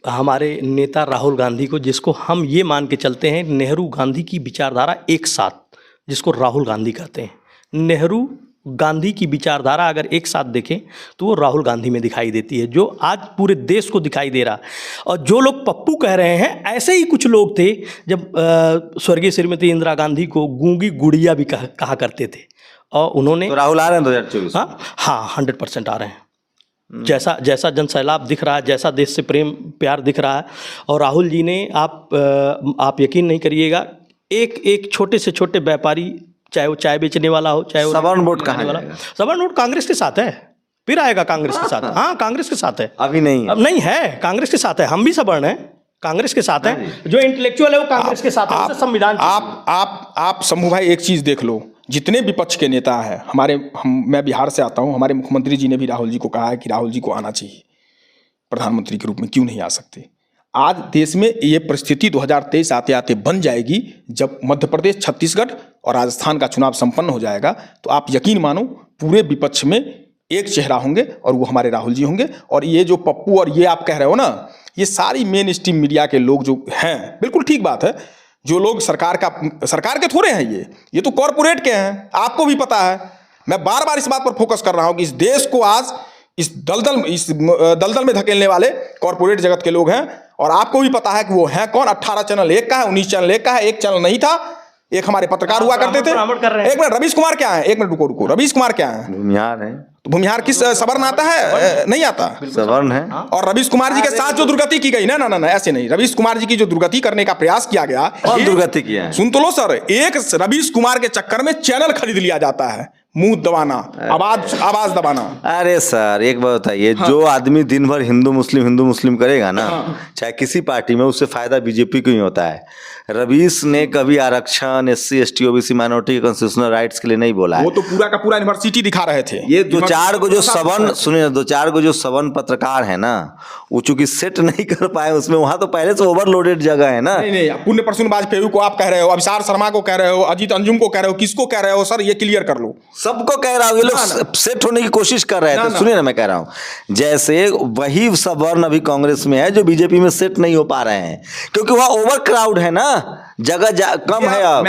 हमारे नेता राहुल गांधी को, जिसको हम ये मान के चलते हैं नेहरू गांधी की विचारधारा एक साथ, जिसको राहुल गांधी कहते हैं, नेहरू गांधी की विचारधारा अगर एक साथ देखें तो वो राहुल गांधी में दिखाई देती है, जो आज पूरे देश को दिखाई दे रहा है। और जो लोग पप्पू कह रहे हैं, ऐसे ही कुछ लोग थे जब स्वर्गीय श्रीमती इंदिरा गांधी को गूंगी गुड़िया भी कहा करते थे, और उन्होंने तो राहुल आ रहे हैं 2024? हाँ 100% आ रहे हैं। जैसा जनसैलाब दिख रहा है, जैसा देश से प्रेम प्यार दिख रहा है, और राहुल जी ने, आप यकीन नहीं करिएगा, एक छोटे से छोटे व्यापारी चाहे वो चाय बेचने वाला हो, चाहे वो सवर्ण वोट कहाँ वाला। जाएगा? सवर्ण वोट कांग्रेस के साथ है, फिर आएगा कांग्रेस के साथ। हाँ, कांग्रेस के साथ है, अभी नहीं है। अब नहीं है, कांग्रेस के साथ है। हम भी सवर्ण हैं, कांग्रेस के साथ है। जो इंटेलेक्चुअल है वो कांग्रेस के साथ है, संविधान। आप शंभू भाई एक चीज देख लो, जितने विपक्ष के नेता हैं मैं बिहार से आता हूं, हमारे मुख्यमंत्री जी ने भी राहुल जी को कहा है कि राहुल जी को आना चाहिए प्रधानमंत्री के रूप में, क्यों नहीं आ सकते। आज देश में ये परिस्थिति 2023 आते आते बन जाएगी, जब मध्य प्रदेश, छत्तीसगढ़ और राजस्थान का चुनाव संपन्न हो जाएगा, तो आप यकीन मानो पूरे विपक्ष में एक चेहरा होंगे और वो हमारे राहुल जी होंगे। और ये जो पप्पू और ये आप कह रहे हो ना, ये सारी मेन स्ट्रीम मीडिया के लोग जो हैं, बिल्कुल ठीक बात है, जो लोग सरकार के थोड़े हैं, ये तो कॉरपोरेट के हैं, आपको भी पता है। मैं बार बार इस बात पर फोकस कर रहा हूं कि इस देश को आज इस दलदल में धकेलने वाले कॉरपोरेट जगत के लोग हैं। और आपको भी पता है कि वो हैं कौन। 18 चैनल एक का है, 19 चैनल एक का है, एक चैनल नहीं था, एक हमारे पत्रकार हुआ करते थे। एक मिनट, रवीश कुमार क्या है? एक मिनट रुको, रवीश कुमार क्या है? भूमिहार है। तो भूमिहार किस सवर्ण आता है? नहीं आता, सवर्ण है। और रवीश कुमार जी के साथ जो दुर्गति की गई ना, ऐसे नहीं। रवीश कुमार जी की जो दुर्गति करने का प्रयास किया गया, कौन दुर्गति किया है? सुन तो लो सर, एक रवीश कुमार के चक्कर में चैनल खरीद लिया जाता है, मुंह दबाना, आवाज दबाना। अरे सर एक बात बताइए, जो आदमी दिन भर हिंदू मुस्लिम करेगा ना, चाहे किसी पार्टी में, उससे फायदा बीजेपी को ही होता है। रवीश ने कभी आरक्षण, SC ST OBC माइनॉरिटी के कॉन्स्टिट्यूशनल राइट्स के लिए नहीं बोला है। वो तो पूरा का पूरा यूनिवर्सिटी दिखा रहे थे। ये दो चार को जो सवर्ण पत्रकार है ना, वो चूंकि सेट नहीं कर पाए उसमें, वहां तो पहले से ओवरलोडेड जगह है ना। नहीं, पुण्य प्रसून वाजपेयी को आप कह रहे हो, अभिसार शर्मा को कह रहे हो, अजीत अंजुम को कह रहे हो, किसको कह रहे हो सर? ये क्लियर कर लो। सबको कह रहा हूँ, ये लोग सेट होने की कोशिश कर रहे थे। सुनिए ना, मैं कह रहा हूँ, जैसे वही सवर्ण अभी कांग्रेस में है जो बीजेपी में सेट नहीं हो पा रहे हैं, क्योंकि वहां ओवर क्राउड है ना, जगह कम है। अब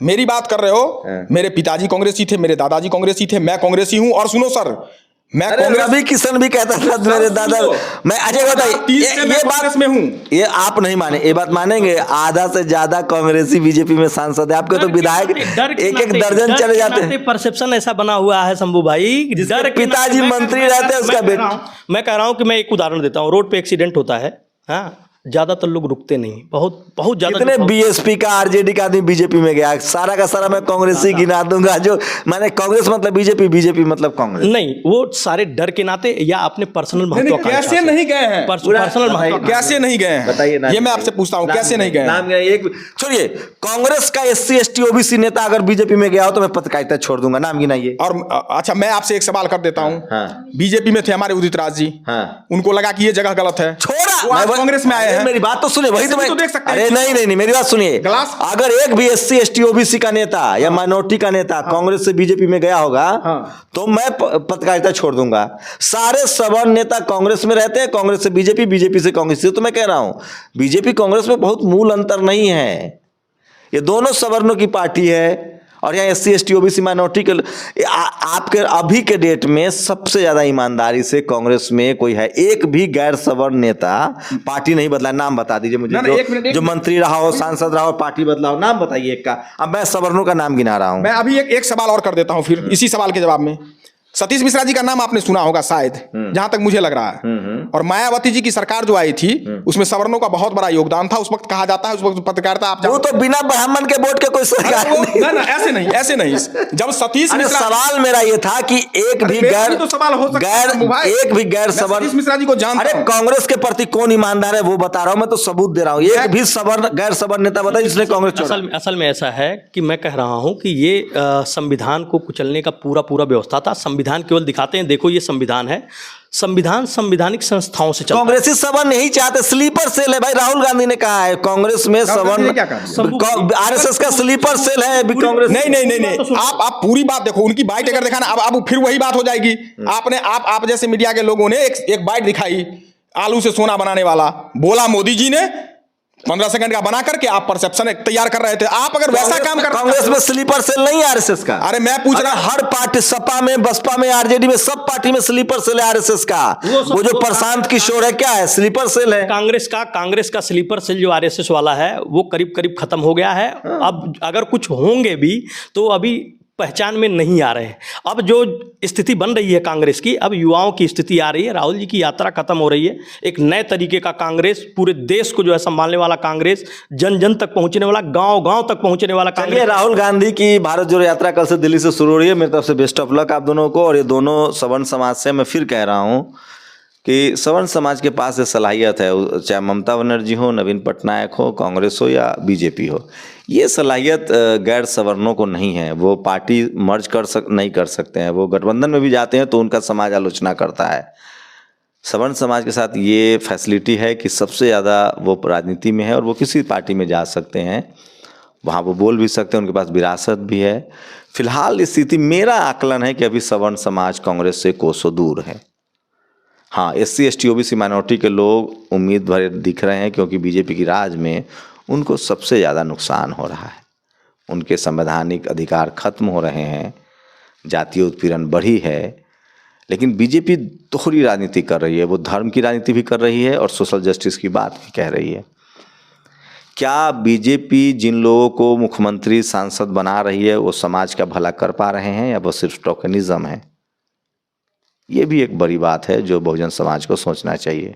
मेरी बात कर रहे हो, मेरे पिताजी कांग्रेसी थे, मेरे दादाजी कांग्रेसी थे, मैं कांग्रेसी हूं। और सुनो सर, मैं रवि किशन भी कहता था मेरे दादा। मैं अजय बताइए, ये बात में हूँ, ये आप नहीं माने, ये बात मानेंगे, आधा से ज्यादा कांग्रेसी बीजेपी में सांसद है। आपके तो विधायक एक दर्जन चले जाते हैं। परसेप्शन ऐसा बना हुआ है शंभू भाई, पिताजी मंत्री रहते हैं, उसका बेटा। मैं कह रहा हूँ कि मैं एक उदाहरण देता हूँ, रोड पे एक्सीडेंट होता है, हाँ, ज्यादातर लोग रुकते नहीं, बहुत ज्यादा। कितने बीएसपी का, आरजेडी का आदमी बीजेपी में गया, सारा का सारा मैं कांग्रेसी गिना दूंगा। जो मैंने कांग्रेस मतलब बीजेपी, बीजेपी मतलब कांग्रेस नहीं, वो सारे डर के नाते या अपने पर्सनल महत्व। कैसे नहीं गए हैं? पर्सनल महत्व कैसे नहीं गए हैं? बताइए ना, ये मैं आपसे पूछता हूँ, कैसे नहीं गए? नाम एक छोड़िए, कांग्रेस का SC ST OBC नेता अगर बीजेपी में गया हो तो मैं पत्रकारिता छोड़ दूंगा। नाम गिनाइए। और अच्छा, मैं आपसे एक सवाल कर देता हूँ। बीजेपी में थे हमारे उदित राज जी, उनको लगा कि ये जगह गलत है, छोड़ा, कांग्रेस में आए हैं। मेरी बात तो सुनिए, वही तो मैं देख सकते हैं। अरे नहीं, मेरी बात सुनिए। अगर एक भी SC ST OBC का नेता या माइनॉरिटी का नेता कांग्रेस से बीजेपी में गया होगा, तो मैं पत्रकारिता छोड़ दूंगा। सारे सवर्ण नेता कांग्रेस में रहते हैं, कांग्रेस से बीजेपी, बीजेपी से कांग्रेस। तो मैं कह रहा हूं, बीजेपी कांग्रेस में बहुत मूल अंतर नहीं है, ये दोनों सवर्णों की पार्टी है। और यहाँ SC ST OBC माइनॉरिटी के आपके अभी के डेट में सबसे ज्यादा ईमानदारी से कांग्रेस में कोई है? एक भी गैर सवर्ण नेता, पार्टी नहीं बदला, नाम बता दीजिए मुझे, जो मंत्री रहा हो, सांसद रहा हो, पार्टी बदला हो, नाम बताइए एक का। अब मैं सवर्णों का नाम गिना रहा हूं। मैं अभी एक सवाल और कर देता हूं, फिर इसी सवाल के जवाब में। सतीश मिश्रा जी का नाम आपने सुना होगा शायद, जहां तक मुझे लग रहा है। और मायावती जी की सरकार जो आई थी, उसमें सवर्णों का बहुत बड़ा योगदान था। उस वक्त कहा जाता है, उस वक्त पत्रकारिता आप वो तो बिना ब्राह्मण के वोट के कोई सरकार नहीं। ना, ऐसे नहीं। जब सतीश मिश्रा, सवाल मेरा ये था कि एक भी गैर सवर्ण मिश्रा जी को जानते हैं, कांग्रेस के प्रति कौन ईमानदार है वो बता रहा हूं, मैं तो सबूत दे रहा हूं। एक भी गैर सवर्ण नेता बताइए जिसने कांग्रेस छोड़ा। असल में ऐसा है कि मैं कह रहा हूं कि ये संविधान को कुचलने का पूरा व्यवस्था था। संविधान केवल दिखाते हैं, देखो ये संविधान है, संविधान संवैधानिक संस्थाओं से चलता है। कांग्रेसी सवर्ण नहीं चाहते, स्लीपर सेल है भाई। राहुल गांधी ने कहा है कांग्रेस में सवर्ण, RSS का स्लीपर सेल है कांग्रेस। नहीं, आप पूरी बात देखो, उनकी बाइट अगर दिखाना, अब फिर वही बात हो जाएगी। आप जैसे मीडिया के लोगों ने एक बाइट दिखाई, आलू से सोना बनाने वाला, बोला मोदी जी ने 15 सेकंड का बना करके आप परसेप्शन तैयार कर रहे थे। आप अगर वैसा काम कर, कांग्रेस में स्लीपर सेल नहीं है RSS का। अरे मैं पूछ रहा, हर पार्टी, सपा में, बसपा में, RJD में, सब पार्टी में स्लीपर सेल है RSS का। वो जो प्रशांत किशोर है, क्या है? स्लीपर सेल है। कांग्रेस का स्लीपर सेल जो RSS वाला है, वो करीब खत्म हो गया है। अब अगर कुछ होंगे भी तो अभी पहचान में नहीं आ रहे हैं। अब जो स्थिति बन रही है कांग्रेस की, अब युवाओं की स्थिति आ रही है, राहुल जी की यात्रा खत्म हो रही है, एक नए तरीके का कांग्रेस, पूरे देश को जो है संभालने वाला कांग्रेस, जन जन तक पहुंचने वाला, गांव गांव तक पहुंचने वाला चलिए, कांग्रेस। राहुल गांधी की भारत जोड़ो यात्रा कल से दिल्ली से शुरू हो रही है। मेरी तरफ से बेस्ट ऑफ लक आप दोनों को। और ये दोनों सवर्ण समाज से मैं फिर कह रहा हूँ कि सवर्ण समाज के पास ये सलाहियत है, चाहे ममता बनर्जी हो, नवीन पटनायक हो, कांग्रेस हो या बीजेपी हो, ये सलाहियत गैर सवर्णों को नहीं है। वो पार्टी मर्ज नहीं कर सकते हैं। वो गठबंधन में भी जाते हैं तो उनका समाज आलोचना करता है। सवर्ण समाज के साथ ये फैसिलिटी है कि सबसे ज़्यादा वो राजनीति में है और वो किसी पार्टी में जा सकते हैं, वहाँ वो बोल भी सकते हैं, उनके पास विरासत भी है। फिलहाल स्थिति, मेरा आकलन है कि अभी सवर्ण समाज कांग्रेस से कोसों दूर है। हाँ, SC ST OBC माइनॉरिटी के लोग उम्मीद भरे दिख रहे हैं, क्योंकि बीजेपी की राज में उनको सबसे ज़्यादा नुकसान हो रहा है। उनके संवैधानिक अधिकार खत्म हो रहे हैं, जातीय उत्पीड़न बढ़ी है। लेकिन बीजेपी दोहरी राजनीति कर रही है। वो धर्म की राजनीति भी कर रही है और सोशल जस्टिस की बात भी कह रही है। क्या बीजेपी जिन लोगों को मुख्यमंत्री सांसद बना रही है वो समाज का भला कर पा रहे हैं या वो सिर्फ टोकनिज्म है? ये भी एक बड़ी बात है जो बहुजन समाज को सोचना चाहिए।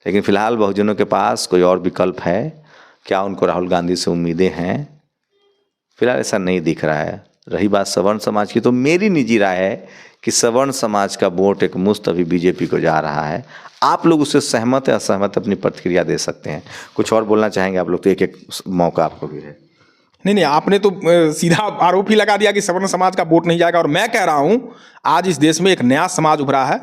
लेकिन फिलहाल बहुजनों के पास कोई और विकल्प है क्या? उनको राहुल गांधी से उम्मीदें हैं? फिलहाल ऐसा नहीं दिख रहा है। रही बात सवर्ण समाज की, तो मेरी निजी राय है कि सवर्ण समाज का वोट एक मुश्त अभी बीजेपी को जा रहा है। आप लोग उससे सहमत या असहमत अपनी प्रतिक्रिया दे सकते हैं। कुछ और बोलना चाहेंगे आप लोग? तो एक एक मौका आपको भी है। नहीं, आपने तो सीधा आरोप ही लगा दिया कि सवर्ण समाज का वोट नहीं जाएगा। और मैं कह रहा हूं, आज इस देश में एक नया समाज उभरा है,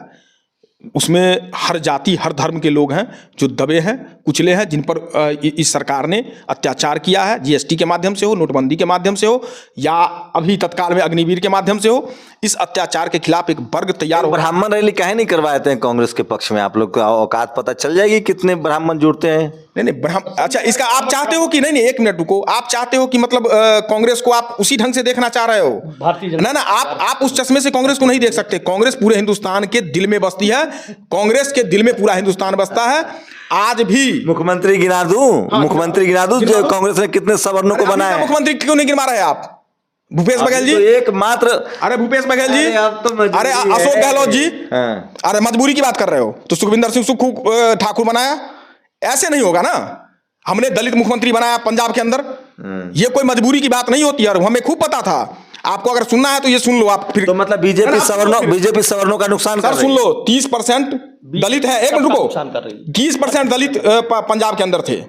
उसमें हर जाति हर धर्म के लोग हैं जो दबे हैं, कुचले हैं, जिन पर इस सरकार ने अत्याचार किया है, GST के माध्यम से हो, नोटबंदी के माध्यम से हो, या अभी तत्काल में अग्निवीर के माध्यम से हो। इस अत्याचार के खिलाफ एक वर्ग तैयार हो। ब्राह्मण रैली काहे नहीं करवाते हैं कांग्रेस के पक्ष में? आप लोग का औकात पता चल जाएगी कितने ब्राह्मण जुड़ते हैं। नहीं, अच्छा, इसका आप चाहते हो कि नहीं, एक मिनट रुको, आप चाहते हो कि मतलब कांग्रेस को आप उसी ढंग से देखना चाह रहे हो? भारतीय जनता ना, आप उस चश्मे से कांग्रेस को नहीं देख सकते। कांग्रेस पूरे हिंदुस्तान के दिल में बसती है। कांग्रेस के दिल में पूरा हिंदुस्तान बसता है। आज भी मुख्यमंत्री गिना दूं, मुख्यमंत्री गिना दूं जो कांग्रेस ने कितने सवर्णों को बनाया। मुख्यमंत्री क्यों नहीं गिनवा रहे आप? भूपेश बघेल जी, एकमात्र। अरे भूपेश बघेल जी, अरे अशोक गहलोत जी, अरे मजबूरी की बात कर रहे हो तो सुखविंदर सिंह सुक्खू ठाकुर बनाया, ऐसे नहीं होगा ना। हमने दलित मुख्यमंत्री बनाया पंजाब के अंदर, ये कोई मजबूरी की बात नहीं होती है। हमें खूब पता था। आपको अगर सुनना है तो ये सुन लो आप फिर। तो मतलब बीजेपी सवर्णों का नुकसान कर रही है। सुन लो, 30% दलित है। एक मिनट रुको, 30% दलित पंजाब के अंदर थे,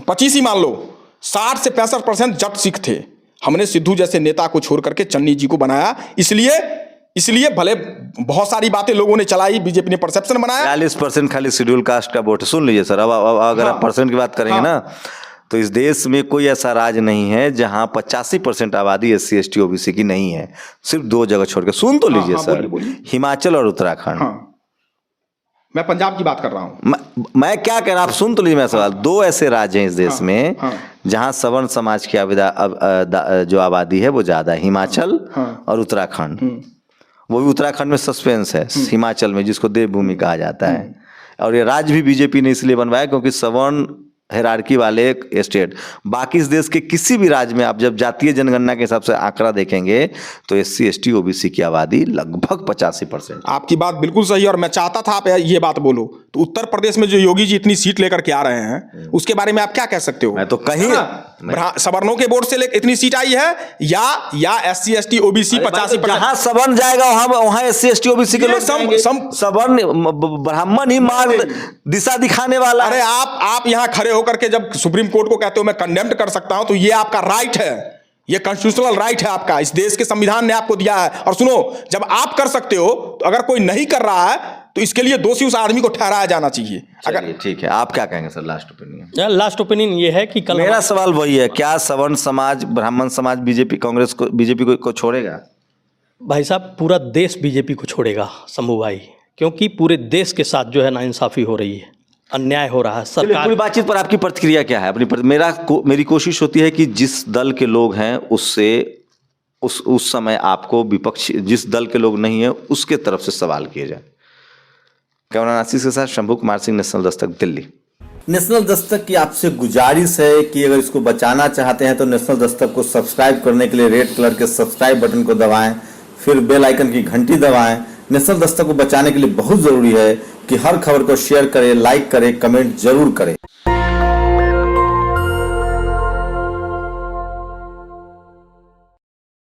25 ही मान लो, 60 से 65% जट सिख थे। हमने सिद्धू जैसे नेता को छोड़ करके चन्नी जी को बनाया। इसलिए भले बहुत सारी बातें लोगों ने चलाई, बीजेपी ने परसेप्शन बनाया। 40% खाली शेड्यूल कास्ट का वोट। सुन लीजिए सर, अब अगर आप परसेंट की बात करेंगे ना, तो इस देश में कोई ऐसा राज्य नहीं है जहां 85% आबादी SC ST OBC की नहीं है। सिर्फ 2 जगह छोड़ के। सुन तो लीजिए सर, हिमाचल और उत्तराखंड। मैं पंजाब की बात कर रहा हूं। मैं क्या कह रहा हूं, आप सुन तो लीजिए मेरा सवाल। 2 ऐसे राज्य हैं इस देश में जहां सवर्ण समाज की जो आबादी है वो ज्यादा है, हिमाचल और उत्तराखंड। वो भी उत्तराखंड में सस्पेंस है, हिमाचल में जिसको देवभूमि कहा जाता है। और ये राज्य भी बीजेपी ने इसलिए बनवाया क्योंकि सवर्ण हायरार्की वाले एक स्टेट। बाकी इस देश के किसी भी राज्य में आप जब जातीय जनगणना के हिसाब से आंकड़ा देखेंगे तो SC ST OBC की आबादी लगभग 85%। आपकी बात बिल्कुल सही है और मैं चाहता था आप ये बात बोलो। तो उत्तर प्रदेश में जो योगी जी इतनी सीट लेकर के आ रहे हैं उसके बारे में आप क्या कह सकते हो? मैं तो कहीं सवर्णों के वोट से इतनी सीट आई है या SC ST OBC 85%? जहां सवर्ण जाएगा वहां SC ST OBC के लोग सवर्ण ब्राह्मण ही मार्ग दिशा दिखाने वाला। अरे आप यहाँ खड़े होकर के जब सुप्रीम कोर्ट को कहते हो मैं कंडेम्ड कर सकता हूं, तो ये आपका राइट है, ये कॉन्स्टिट्यूशनल राइट है आपका, इस देश के संविधान ने आपको दिया है। और सुनो, जब आप कर सकते हो तो अगर कोई नहीं कर रहा है तो इसके लिए दोषी उस आदमी को ठहराया जाना चाहिए। अगर ठीक है, आप क्या कहेंगे सर? लास्ट ओपिनियन ये है कि कल मेरा सवाल वही है, क्या सवर्ण समाज ब्राह्मण समाज बीजेपी को छोड़ेगा? भाई साहब, पूरा देश बीजेपी को छोड़ेगा शंभू भाई, क्योंकि पूरे देश के साथ जो है नाइंसाफी हो रही है, अन्याय हो रहा है। सरकार पूरी बातचीत पर आपकी प्रतिक्रिया क्या है? मेरी कोशिश होती है कि जिस दल के लोग हैं उससे उस समय आपको विपक्ष, जिस दल के लोग नहीं है उसके तरफ से सवाल किए जाए। कैमरा नासिर के साथ शंभू कुमार सिंह, नेशनल दस्तक, दिल्ली। नेशनल दस्तक की आपसे गुजारिश है कि अगर इसको बचाना चाहते हैं तो नेशनल दस्तक को सब्सक्राइब करने के लिए रेड कलर के सब्सक्राइब बटन को दबाएं, फिर बेल आइकन की घंटी दबाएं। नेशनल दस्तक को बचाने के लिए बहुत ज़रूरी है कि हर खबर को शेयर करें, लाइक करें, कमेंट जरूर करें।